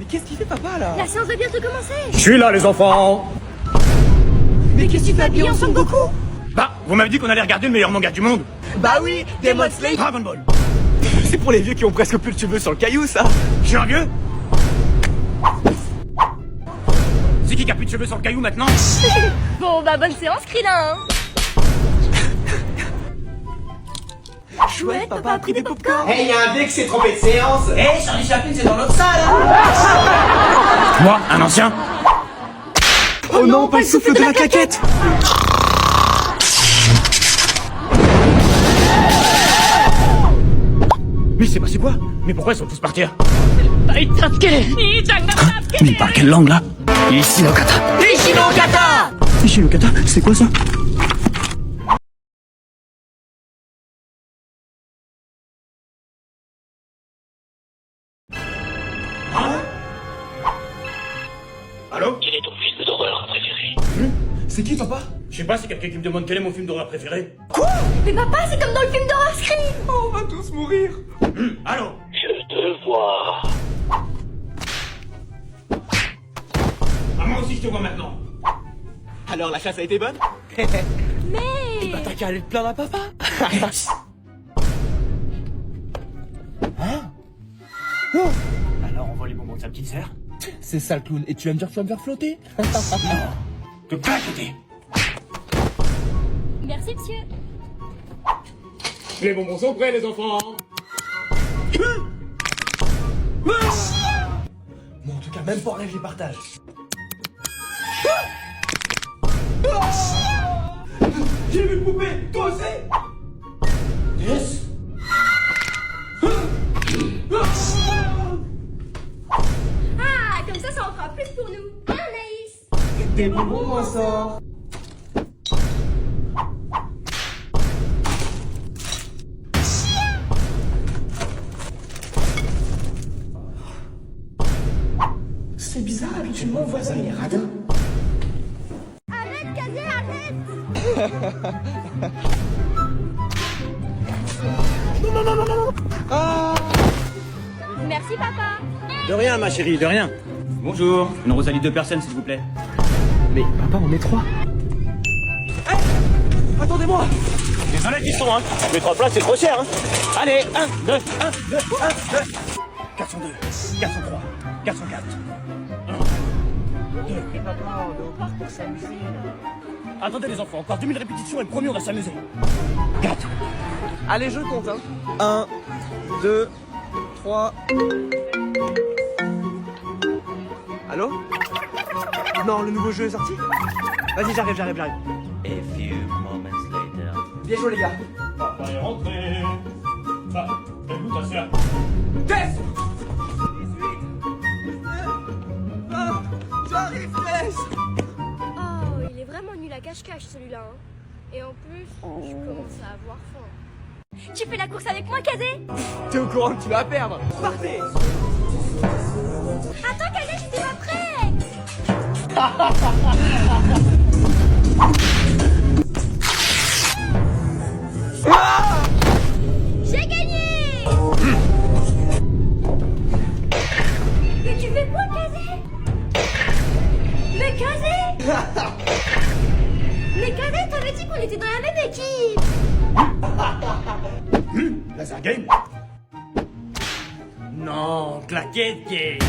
qu'est-ce qu'il fait papa là? La séance va bientôt commencer. Je suis là les enfants. Mais qu'est-ce qu'il fait habillé en Son Goku? Bah, vous m'avez dit qu'on allait regarder le meilleur manga du monde. Bah oui, Demon Slayer. Dragon Ball. C'est pour les vieux qui ont presque plus de cheveux sur le caillou ça. Je suis un vieux. C'est qui a plus de cheveux sur le caillou maintenant? Bon bah bonne séance Krillin. Chouette, papa a pris des popcorn. Hey, y'a un vieux qui s'est trompé de séance. Hey, Charlie Chaplin, c'est dans l'autre salle. Moi, un ancien. Oh non, pas le souffle de la claquette. Mais c'est passé quoi? Mais pourquoi ils sont tous partis? Mais il parle quelle langue là? Ici no kata. Ishi no kata, c'est quoi ça? Allô? Quel est ton film d'horreur préféré? C'est qui papa? Je sais pas, c'est quelqu'un qui me demande quel est mon film d'horreur préféré. Mais papa c'est comme dans le film d'horreur Scream. Oh, on va tous mourir. Allô? Je te vois. Ah, moi aussi je te vois maintenant. Alors la chasse a été bonne? Mais... Bah t'as qu'à aller te plaindre à papa. Alors on voit les bonbons de sa petite sœur? C'est ça le clown, et tu vas me dire que tu vas me faire flotter? Que claqueter. Merci monsieur. Les bonbons sont prêts les enfants. Bon, en tout cas, même pas en rêve, les partages. J'ai vu une poupée, toi aussi? Yes. Ah comme ça en fera plus pour nous. Hein Naïs? Des bonbons, moi, sort. C'est bizarre, habituellement, mon voisin, il est radin. Arrête Kazé, arrête. Merci papa. De rien ma chérie, de rien. Bonjour. Une Rosalie 2 personnes s'il vous plaît. Mais papa, on est 3. Attendez-moi. Désolé qu'ils sont hein. Mais 3 places c'est trop cher hein. Allez, 1, 2, 1, 2, 1, 2. 402, 403, 404. 1, 2. Attendez les enfants, encore 2000 répétitions et promis on va s'amuser. 4. Allez, je compte, hein. 1, 2, 3. Allô? Non, le nouveau jeu est sorti? Vas-y, j'arrive. A few moments later. Bien joué, les gars. Papa est rentré. Ah, elle goûte ta sœur. Tess! 18, 20, j'arrive, Tess! Oh il est vraiment nul à cache-cache celui-là. Hein. Et en plus, je commence à avoir faim. Tu fais la course avec moi Kazé? T'es au courant que tu vas perdre? Partez! Attends Kazé, j'étais pas prêt. J'ai gagné. Mais tu fais quoi Kazé? Mais Kazé? Mais Kazé, t'avais dit qu'on était dans la même équipe. Laser game. Non, claquette game.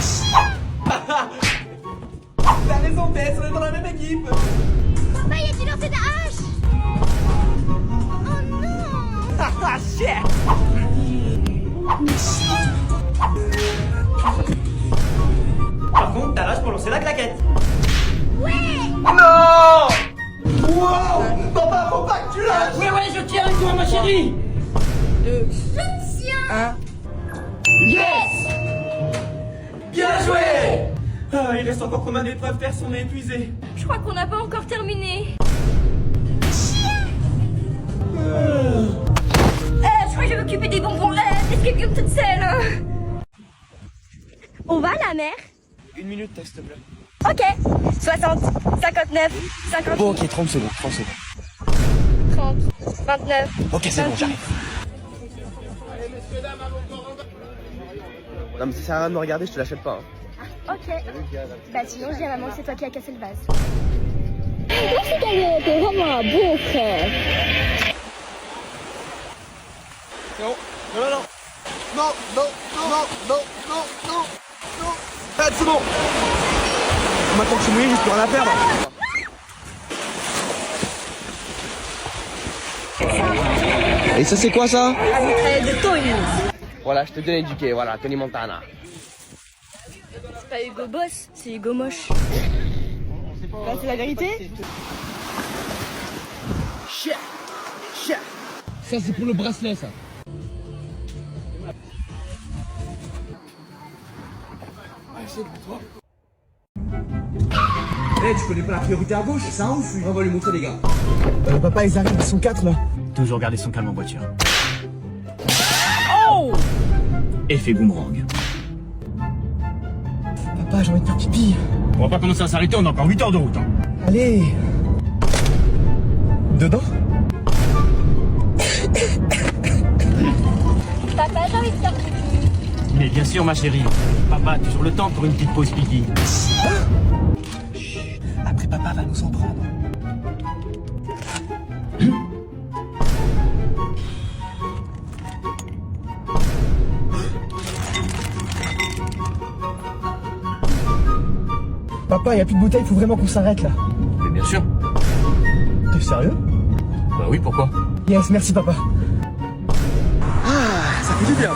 T'as raison, Tess, on est dans la même équipe! Papa, y a-t-il lancé ta hache? Oh non. Ah, shit! Par contre, t'as l'âge pour lancer la claquette. Ouais. Non! Wow! Papa, faut pas que tu lâches! Ouais, je tiens avec toi ma chérie. Je tiens. Yes! Bien joué! Ah, il reste encore combien d'épreuves, Tess? On est épuisé. Je crois qu'on n'a pas encore terminé. Je crois que je vais m'occuper des bonbons. Escape comme toute seule. Hein. On va à la mer? 1 minute, Tess, s'il te plaît. Ok. 60, 59, 58, Bon, ok, 30 secondes, 30, 29. Ok, c'est bon, j'arrive. Non, mais ça sert à rien de me regarder, je te l'achète pas. Hein. Ok. Bah sinon, je dis à maman que c'est toi qui as cassé le vase. Merci Cadet, t'es vraiment un bon frère. C'est bon. Non, non, non. Non, non, non, non, non, non, non, non. Arrête, c'est bon. Maintenant que je suis mouillé, j'ai plus rien à perdre. Et ça, c'est quoi ça? La mitraillette de Tony. Voilà, je te donne éduqué, voilà, Tony Montana. C'est pas Hugo Boss, c'est Hugo Moche. Bah, c'est la vérité. Ça, c'est pour le bracelet, ça. Eh, tu connais pas la priorité à gauche? C'est un ouf, lui. On va lui montrer, les gars. Papa, ils arrivent, ils sont 4 là. Toujours garder son calme en voiture. Oh! Effet boomerang. Papa, j'ai envie de faire pipi. On va pas commencer à s'arrêter, on a encore 8 heures de route. Hein. Allez. Dedans? Papa, j'ai envie de faire pipi. Mais bien sûr, ma chérie. Papa a toujours le temps pour une petite pause pipi. Après, papa va nous en prendre. Papa, y a plus de bouteilles, faut vraiment qu'on s'arrête là. Mais bien sûr. T'es sérieux? Bah oui, pourquoi? Yes, merci papa. Ah, ça fait du bien.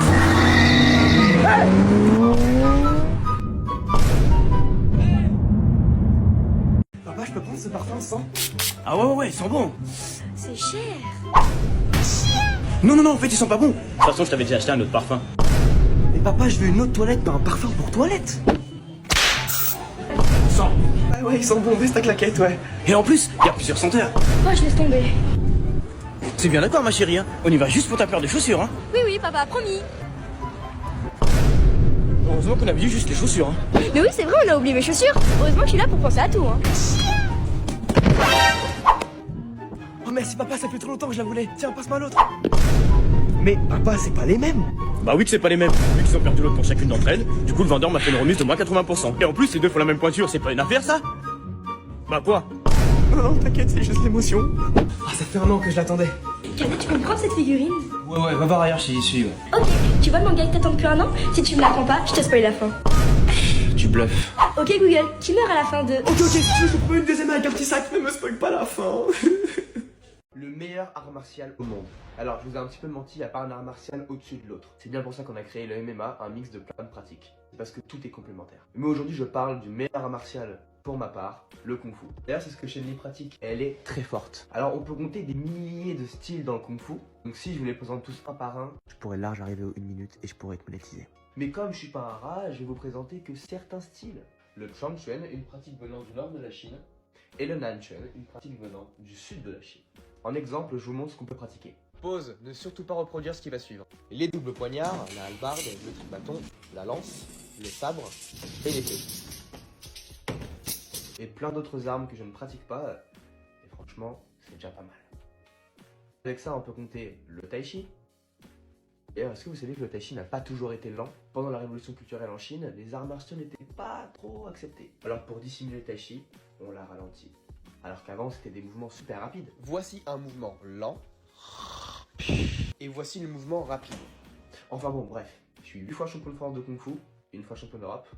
Papa, je peux prendre ce parfum sans? Ah ouais, ils sont bons. C'est cher. Non, en fait, ils sont pas bons. De toute façon, je t'avais déjà acheté un autre parfum. Mais papa, je veux une autre toilette, mais un parfum pour toilette. Sans. Ouais, ils sont bons, baisse ta claquette, ouais. Et en plus, il y a plusieurs senteurs. Oh, je laisse tomber. C'est bien d'accord, ma chérie, hein. On y va juste pour ta paire de chaussures, hein. Oui, oui, papa, promis. Heureusement qu'on avait dit juste les chaussures, hein. Mais oui, c'est vrai, on a oublié mes chaussures. Heureusement que je suis là pour penser à tout, hein. Oh merci papa, ça fait trop longtemps que je la voulais. Tiens, passe-moi l'autre. Mais papa, c'est pas les mêmes. Bah oui que c'est pas les mêmes. Vu qu'ils ont perdu l'autre pour chacune d'entre elles, du coup le vendeur m'a fait une remise de moins 80%. Et en plus, les deux font la même pointure, c'est pas une affaire, ça? Bah quoi? Non, t'inquiète, c'est juste l'émotion. Ah, ça fait un an que je l'attendais. Cadet, tu peux me prendre cette figurine? Ouais, va voir ailleurs, j'y suis, ouais. Ok, tu vois le manga que t'attends depuis un an? Si tu me la prends pas, je te spoil la fin. Tu bluffes. Ok Google, qui meurt à la fin de... Ok, si tu veux, je peux une deuxième avec un petit sac. Ne me spoil pas la fin. Le meilleur art martial au monde. Alors, je vous ai un petit peu menti, il n'y a pas un art martial au-dessus de l'autre. C'est bien pour ça qu'on a créé le MMA, un mix de plein de pratiques. C'est parce que tout est complémentaire. Mais aujourd'hui, je parle du meilleur art martial pour ma part, le Kung Fu. D'ailleurs, c'est ce que Shen Li pratique. Elle est très forte. Alors, on peut compter des milliers de styles dans le Kung Fu. Donc, si je vous les présente tous un par un, je pourrais large arriver aux 1 minute et je pourrais être monétisé. Mais comme je suis pas un rat, je vais vous présenter que certains styles. Le Chang Chuan, une pratique venant du nord de la Chine, et le Nan Chuan, une pratique venant du sud de la Chine. En exemple, je vous montre ce qu'on peut pratiquer. Pause, ne surtout pas reproduire ce qui va suivre. Les doubles poignards, la hallebarde, le trie-bâton, la lance, le sabre et l'épée. Et plein d'autres armes que je ne pratique pas, et franchement, c'est déjà pas mal. Avec ça, on peut compter le tai chi. D'ailleurs, est-ce que vous savez que le tai chi n'a pas toujours été lent? Pendant la révolution culturelle en Chine, les arts martiaux n'étaient pas trop acceptés. Alors pour dissimuler le tai chi, on l'a ralenti. Alors qu'avant, c'était des mouvements super rapides. Voici un mouvement lent. Et voici le mouvement rapide. Enfin bon, bref. Je suis 8 fois champion de France de Kung Fu, une fois champion d'Europe.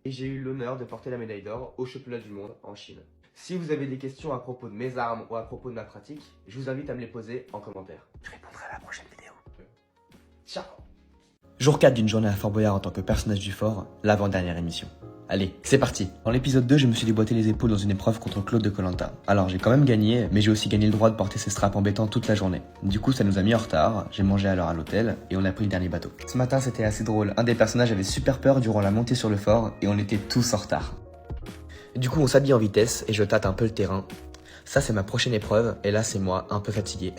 Et j'ai eu l'honneur de porter la médaille d'or au championnat du monde en Chine. Si vous avez des questions à propos de mes armes ou à propos de ma pratique, je vous invite à me les poser en commentaire. Je répondrai à la prochaine vidéo. Ciao. Jour 4 d'une journée à Fort Boyard en tant que personnage du fort, l'avant-dernière émission. Allez, c'est parti. Dans l'épisode 2, je me suis déboîté les épaules dans une épreuve contre Claude de Koh-Lanta. Alors j'ai quand même gagné, mais j'ai aussi gagné le droit de porter ces straps embêtants toute la journée. Du coup, ça nous a mis en retard, j'ai mangé à l'heure à l'hôtel, et on a pris le dernier bateau. Ce matin, c'était assez drôle. Un des personnages avait super peur durant la montée sur le fort, et on était tous en retard. Du coup, on s'habille en vitesse, et je tâte un peu le terrain. Ça, c'est ma prochaine épreuve, et là, c'est moi, un peu fatigué.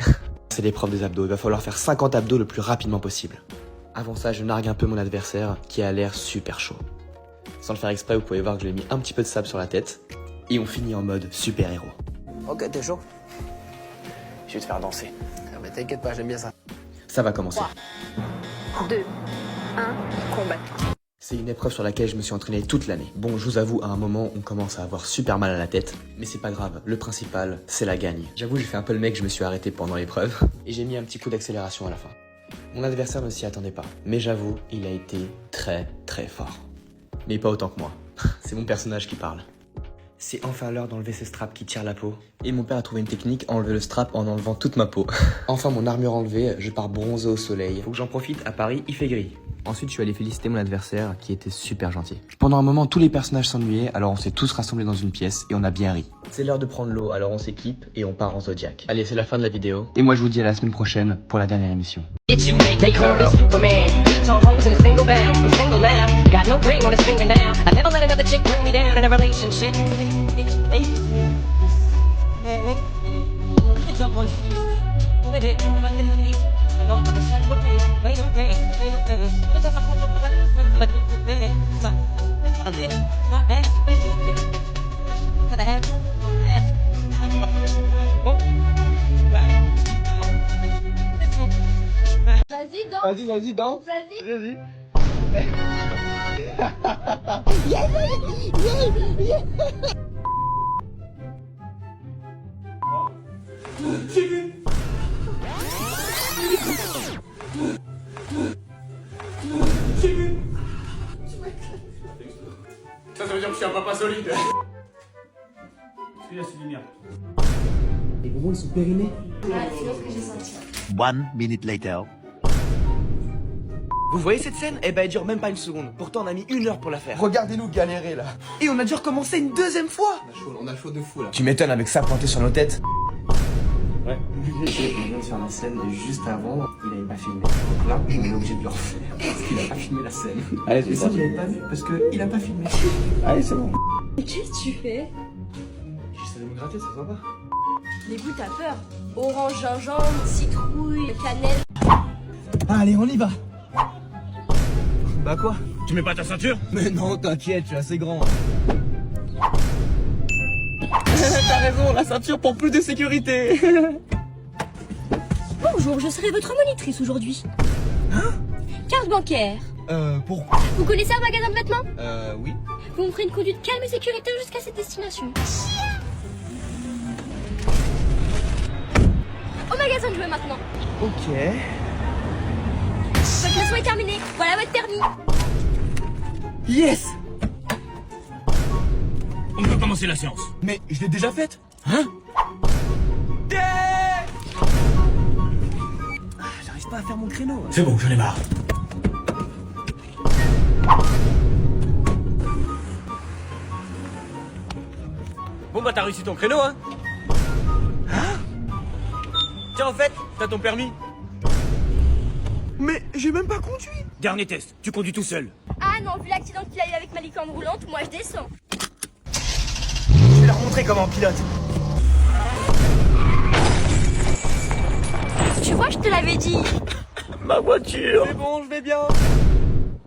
C'est l'épreuve des abdos, il va falloir faire 50 abdos le plus rapidement possible. Avant ça, je nargue un peu mon adversaire, qui a l'air super chaud. Sans le faire exprès, vous pouvez voir que je lui ai mis un petit peu de sable sur la tête. Et on finit en mode super-héros. Ok, t'es chaud? Je vais te faire danser. Non mais t'inquiète pas, j'aime bien ça. Ça va commencer. 2, 1, combat. C'est une épreuve sur laquelle je me suis entraîné toute l'année. Bon, je vous avoue, à un moment, on commence à avoir super mal à la tête. Mais c'est pas grave, le principal, c'est la gagne. J'avoue, j'ai fait un peu le mec, je me suis arrêté pendant l'épreuve. Et j'ai mis un petit coup d'accélération à la fin. Mon adversaire ne s'y attendait pas. Mais j'avoue, il a été très très fort. Mais pas autant que moi. C'est mon personnage qui parle. C'est enfin l'heure d'enlever ces straps qui tirent la peau. Et mon père a trouvé une technique, enlever le strap en enlevant toute ma peau. Enfin mon armure enlevée, je pars bronzer au soleil. Faut que j'en profite, à Paris, il fait gris. Ensuite, je suis allé féliciter mon adversaire qui était super gentil. Pendant un moment, tous les personnages s'ennuyaient, alors on s'est tous rassemblés dans une pièce et on a bien ri. C'est l'heure de prendre l'eau, alors on s'équipe et on part en Zodiac. Allez, c'est la fin de la vidéo. Et moi, je vous dis à la semaine prochaine pour la dernière émission. They call me Superman. 2 tall hoes in a single bed. I'm single now. Got no ring on his finger now. I never let another chick bring me down in a relationship. Vas-y, danse. Vas-y, danse. Vas-y. Vas-y. Ça veut dire que je suis un papa solide. Celui-là, c'est lumière. Les bonbons, ils sont périmés. Ah, c'est ce que j'ai senti. 1 minute later. Vous voyez cette scène? Eh ben, elle dure même pas une seconde. Pourtant, on a mis 1 heure pour la faire. Regardez-nous galérer, là. Et on a dû recommencer une 2e fois. On a chaud de fou là. Tu m'étonnes avec ça planté sur nos têtes. Ouais. On vient de faire la scène et juste avant, il avait pas filmé. Donc là, on est obligé de le refaire parce qu'il a pas filmé la scène. Allez, Et ça, vous l'avez pas vu parce qu'il a pas filmé. Allez, c'est bon. Mais qu'est-ce que tu fais? J'essaie de me gratter, ça se voit pas. Les goûts, t'as peur. Orange, gingembre, citrouille, cannelle. Allez, on y va. Bah quoi? Tu mets pas ta ceinture? Mais non, t'inquiète, je suis assez grand. T'as raison, la ceinture pour plus de sécurité. Bonjour, je serai votre monitrice aujourd'hui. Hein? Carte bancaire. Pourquoi? Vous connaissez un magasin de vêtements? Oui. Vous me ferez une conduite calme et sécuritaire jusqu'à cette destination. Au magasin de jouets maintenant. Ok. Votre leçon est terminée. Voilà votre permis. Yes. On peut commencer la séance. Mais je l'ai déjà faite. Hein? J'arrive pas à faire mon créneau. C'est bon, j'en ai marre. Bon bah t'as réussi ton créneau, hein? Tiens, en fait, t'as ton permis. Mais j'ai même pas conduit. Dernier test, tu conduis tout seul. Ah non, vu l'accident qu'il a eu avec ma licorne roulante, moi je descends. Je vais leur montrer comment on pilote. Tu vois, je te l'avais dit. Ma voiture. C'est bon, je vais bien.